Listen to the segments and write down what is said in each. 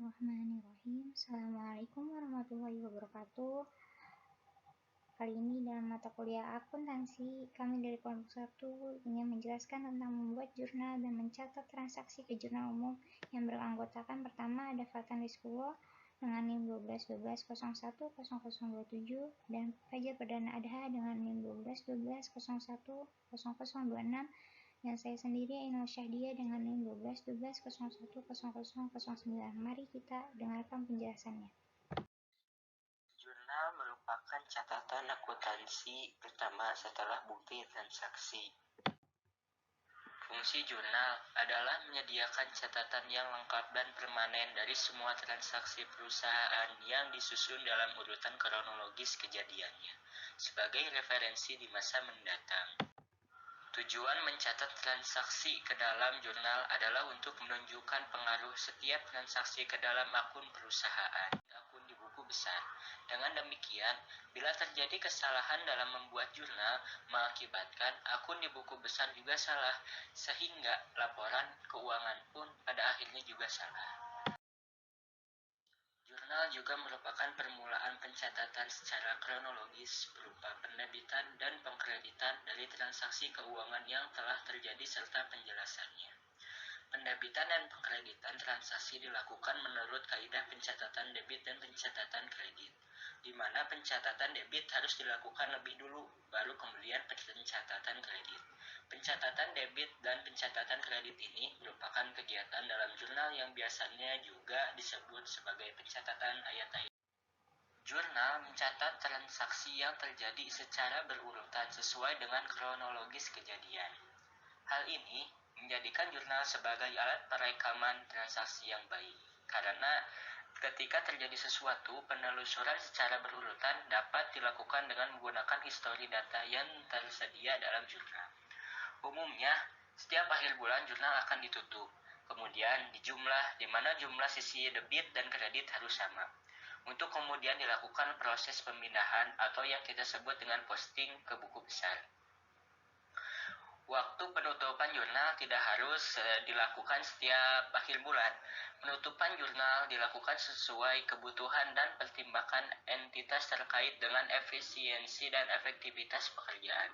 Bismillahirrahmanirrahim. Assalamualaikum warahmatullahi wabarakatuh. Kali ini dalam mata kuliah akuntansi, kami dari kelompok 1 ingin menjelaskan tentang membuat jurnal dan mencatat transaksi ke jurnal umum yang beranggotakan pertama ada Fatan Rizkullah dengan NIM 12-12-01-0027 dan Fajar Perdana Adha dengan NIM 12-12-01-0026 dan saya sendiri Ainul Syahdia dengan NIM 12-12-01-0009. Mari kita dengarkan penjelasannya. Jurnal merupakan catatan akuntansi pertama setelah bukti transaksi. Fungsi jurnal adalah menyediakan catatan yang lengkap dan permanen dari semua transaksi perusahaan yang disusun dalam urutan kronologis kejadiannya, sebagai referensi di masa mendatang. Tujuan mencatat transaksi ke dalam jurnal adalah untuk menunjukkan pengaruh setiap transaksi ke dalam akun perusahaan, akun di buku besar. Dengan demikian, bila terjadi kesalahan dalam membuat jurnal, mengakibatkan akun di buku besar juga salah, sehingga laporan keuangan pun pada akhirnya juga salah. Jurnal juga merupakan permulaan pencatatan secara kronologis berupa penerbitan dan pengkreditan dari transaksi keuangan yang telah terjadi serta penjelasannya. Penerbitan dan pengkreditan transaksi dilakukan menurut kaidah pencatatan debit dan pencatatan kredit, di mana pencatatan debit harus dilakukan lebih dulu, baru kemudian pencatatan kredit. Pencatatan debit dan pencatatan kredit ini merupakan kegiatan dalam jurnal yang biasanya juga disebut sebagai pencatatan ayat-ayat. Jurnal mencatat transaksi yang terjadi secara berurutan sesuai dengan kronologis kejadian. Hal ini menjadikan jurnal sebagai alat perekaman transaksi yang baik, karena ketika terjadi sesuatu, penelusuran secara berurutan dapat dilakukan dengan menggunakan histori data yang tersedia dalam jurnal. Umumnya, setiap akhir bulan jurnal akan ditutup, kemudian dijumlah di mana jumlah sisi debit dan kredit harus sama, untuk kemudian dilakukan proses pemindahan atau yang kita sebut dengan posting ke buku besar. Waktu penutupan jurnal tidak harus dilakukan setiap akhir bulan. Penutupan jurnal dilakukan sesuai kebutuhan dan pertimbangan entitas terkait dengan efisiensi dan efektivitas pekerjaan.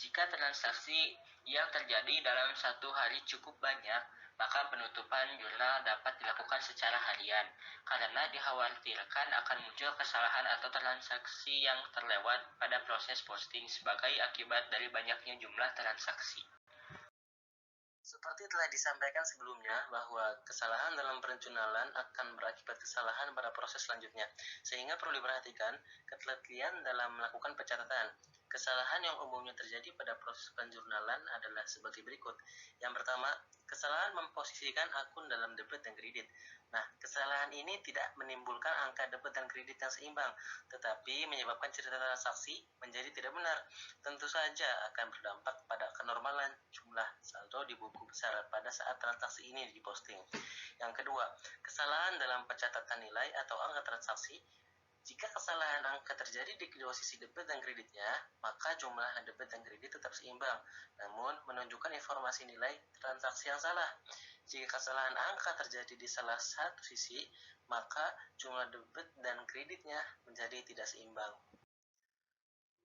Jika transaksi yang terjadi dalam satu hari cukup banyak, maka penutupan jurnal dapat dilakukan secara harian, karena dikhawatirkan akan muncul kesalahan atau transaksi yang terlewat pada proses posting sebagai akibat dari banyaknya jumlah transaksi. Seperti telah disampaikan sebelumnya, bahwa kesalahan dalam perenjunalan akan berakibat kesalahan pada proses selanjutnya, sehingga perlu diperhatikan ketelitian dalam melakukan pencatatan. Kesalahan yang umumnya terjadi pada proses penjurnalan adalah sebagai berikut. Yang pertama, kesalahan memposisikan akun dalam debit dan kredit. Nah, kesalahan ini tidak menimbulkan angka debit dan kredit yang seimbang, tetapi menyebabkan cerita transaksi menjadi tidak benar. Tentu saja akan berdampak pada kenormalan jumlah saldo di buku besar pada saat transaksi ini diposting. Yang kedua, kesalahan dalam pencatatan nilai atau angka transaksi. Jika kesalahan angka terjadi di kedua sisi debit dan kreditnya, maka jumlah debit dan kredit tetap seimbang, namun menunjukkan informasi nilai transaksi yang salah. Jika kesalahan angka terjadi di salah satu sisi, maka jumlah debit dan kreditnya menjadi tidak seimbang.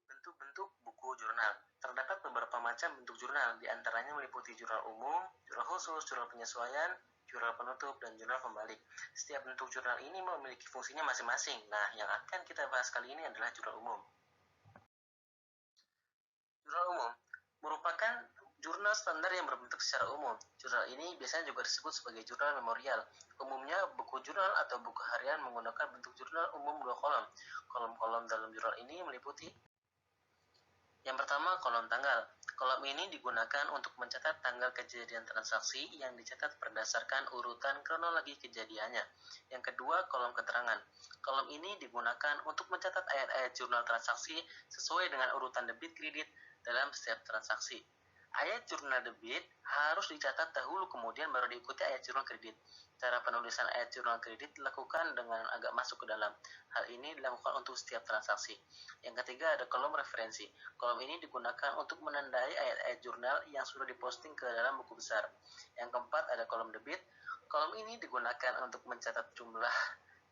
Bentuk-bentuk buku jurnal. Terdapat beberapa macam bentuk jurnal, diantaranya meliputi jurnal umum, jurnal khusus, jurnal penyesuaian, jurnal penutup, dan jurnal pembalik. Setiap bentuk jurnal ini memiliki fungsinya masing-masing. Nah, yang akan kita bahas kali ini adalah jurnal umum. Jurnal umum merupakan jurnal standar yang berbentuk secara umum. Jurnal ini biasanya juga disebut sebagai jurnal memorial. Umumnya, buku jurnal atau buku harian menggunakan bentuk jurnal umum 2 kolom. Kolom-kolom dalam jurnal ini meliputi: yang pertama, kolom tanggal. Kolom ini digunakan untuk mencatat tanggal kejadian transaksi yang dicatat berdasarkan urutan kronologi kejadiannya. Yang kedua, kolom keterangan. Kolom ini digunakan untuk mencatat ayat-ayat jurnal transaksi sesuai dengan urutan debit kredit dalam setiap transaksi. Ayat jurnal debit harus dicatat dahulu, kemudian baru diikuti ayat jurnal kredit. Cara penulisan ayat jurnal kredit dilakukan dengan agak masuk ke dalam. Hal ini dilakukan untuk setiap transaksi. Yang ketiga, ada kolom referensi. Kolom ini digunakan untuk menandai ayat-ayat jurnal yang sudah diposting ke dalam buku besar. Yang keempat, ada kolom debit. Kolom ini digunakan untuk mencatat jumlah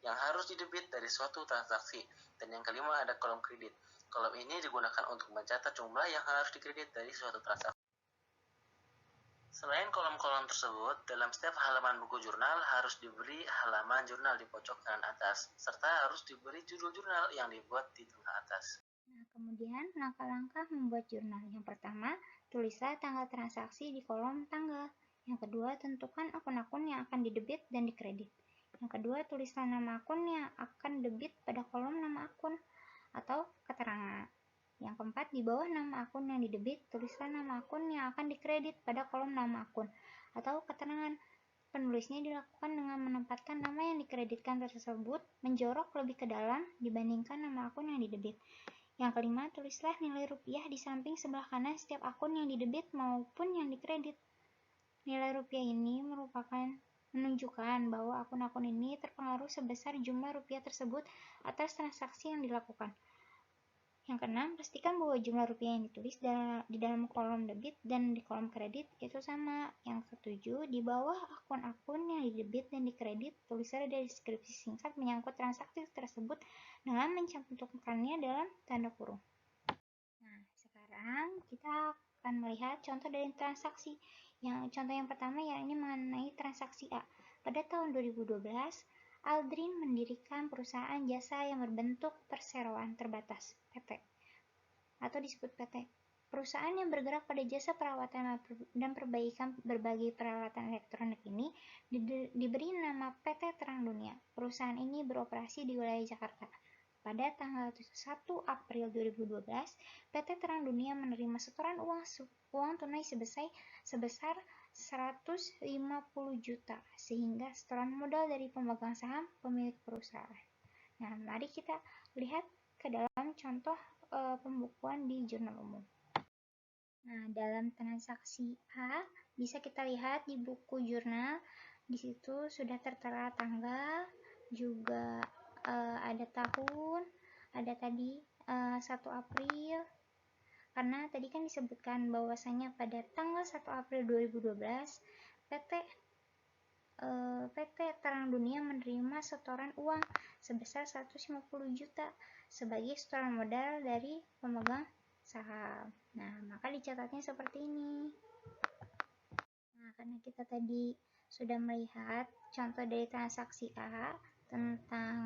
yang harus didebit dari suatu transaksi. Dan yang kelima ada kolom kredit. Kolom ini digunakan untuk mencatat jumlah yang harus dikredit dari suatu transaksi. Selain kolom-kolom tersebut, dalam setiap halaman buku jurnal harus diberi halaman jurnal di pojok kanan atas, serta harus diberi judul jurnal yang dibuat di tengah atas. Nah, kemudian langkah-langkah membuat jurnal. Yang pertama, tulislah tanggal transaksi di kolom tanggal. Yang kedua, tentukan akun-akun yang akan didebit dan dikredit. Yang kedua, tulislah nama akun yang akan debit pada kolom nama akun atau keterangan. Yang keempat, di bawah nama akun yang didebit, tulislah nama akun yang akan dikredit pada kolom nama akun atau keterangan. Penulisnya dilakukan dengan menempatkan nama yang dikreditkan tersebut menjorok lebih ke dalam dibandingkan nama akun yang didebit. Yang kelima, tulislah nilai rupiah di samping sebelah kanan setiap akun yang didebit maupun yang dikredit. Nilai rupiah ini menunjukkan bahwa akun-akun ini terpengaruh sebesar jumlah rupiah tersebut atas transaksi yang dilakukan. Yang keenam, pastikan bahwa jumlah rupiah yang ditulis di dalam kolom debit dan di kolom kredit itu sama. Yang ketujuh, di bawah akun-akun yang didebit dan dikredit, tulislah deskripsi singkat menyangkut transaksi tersebut dengan mencantumkannya dalam tanda kurung. Nah, sekarang kita akan melihat contoh dari transaksi. Contoh yang pertama yakni mengenai transaksi A. Pada tahun 2012, Aldrin mendirikan perusahaan jasa yang berbentuk perseroan terbatas (PT) atau disebut PT. Perusahaan yang bergerak pada jasa perawatan dan perbaikan berbagai peralatan elektronik ini diberi nama PT Terang Dunia. Perusahaan ini beroperasi di wilayah Jakarta. Pada tanggal 1 April 2012, PT Terang Dunia menerima setoran uang tunai sebesar 150 juta, sehingga setoran modal dari pemegang saham pemilik perusahaan. Nah, mari kita lihat ke dalam contoh pembukuan di jurnal umum. Nah, dalam transaksi A bisa kita lihat di buku jurnal, di situ sudah tertera tanggal, juga ada tahun, ada tadi 1 April. Karena tadi kan disebutkan bahwasanya pada tanggal 1 April 2012 PT Terang Dunia menerima setoran uang sebesar 150 juta sebagai setoran modal dari pemegang saham. Nah, maka dicatatnya seperti ini. Nah, karena kita tadi sudah melihat contoh dari transaksi A tentang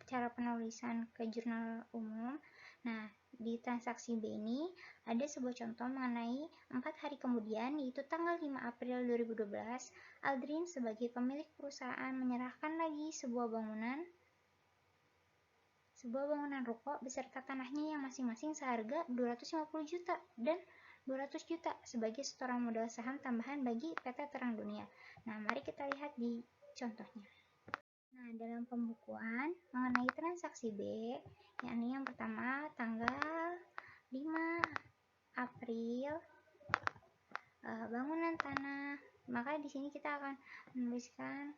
cara penulisan ke jurnal umum. Nah, di transaksi B ini ada sebuah contoh mengenai 4 hari kemudian, yaitu tanggal 5 April 2012, Aldrin sebagai pemilik perusahaan menyerahkan lagi sebuah bangunan ruko beserta tanahnya yang masing-masing seharga 250 juta dan 200 juta sebagai setoran modal saham tambahan bagi PT Terang Dunia. Nah, mari kita lihat di contohnya. Nah, dalam pembukuan mengenai transaksi B, yakni yang pertama tanggal 5 April bangunan tanah. Maka di sini kita akan menuliskan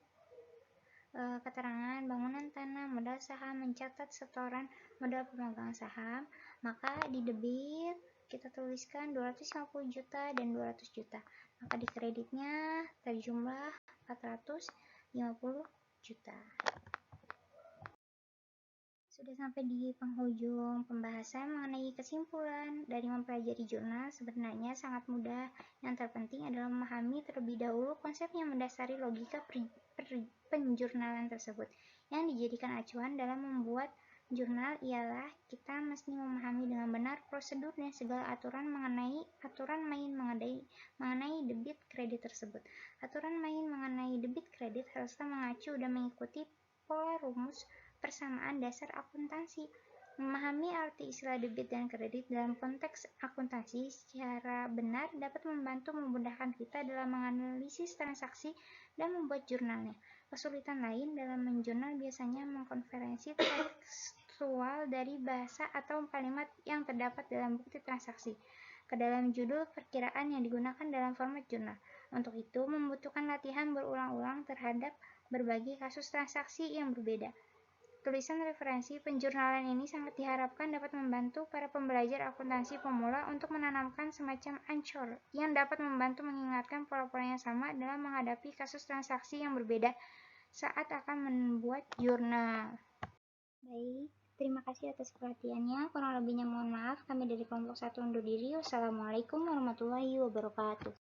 keterangan bangunan tanah, modal saham, mencatat setoran modal pemegang saham. Maka di debit kita tuliskan 250 juta dan 200 juta. Maka di kreditnya terjumlah 450 juta. Sudah sampai di penghujung pembahasan mengenai kesimpulan dari mempelajari jurnal. Sebenarnya sangat mudah. Yang terpenting adalah memahami terlebih dahulu konsep yang mendasari logika penjurnalan tersebut. Yang dijadikan acuan dalam membuat jurnal ialah kita mesti memahami dengan benar prosedur dan segala aturan mengenai debit kredit tersebut. Aturan main mengenai debit kredit haruslah mengacu dan mengikuti pola rumus persamaan dasar akuntansi. Memahami arti istilah debit dan kredit dalam konteks akuntansi secara benar dapat membantu memudahkan kita dalam menganalisis transaksi dan membuat jurnalnya. Kesulitan lain dalam menjurnal biasanya mengkonversi tekstual dari bahasa atau kalimat yang terdapat dalam bukti transaksi ke dalam judul perkiraan yang digunakan dalam format jurnal. Untuk itu, membutuhkan latihan berulang-ulang terhadap berbagai kasus transaksi yang berbeda. Tulisan referensi penjurnalan ini sangat diharapkan dapat membantu para pembelajar akuntansi pemula untuk menanamkan semacam ancur yang dapat membantu mengingatkan pola-pola yang sama dalam menghadapi kasus transaksi yang berbeda saat akan membuat jurnal. Baik, terima kasih atas perhatiannya. Kurang lebihnya mohon maaf. Kami dari kelompok 1 undur diri. Wassalamualaikum warahmatullahi wabarakatuh.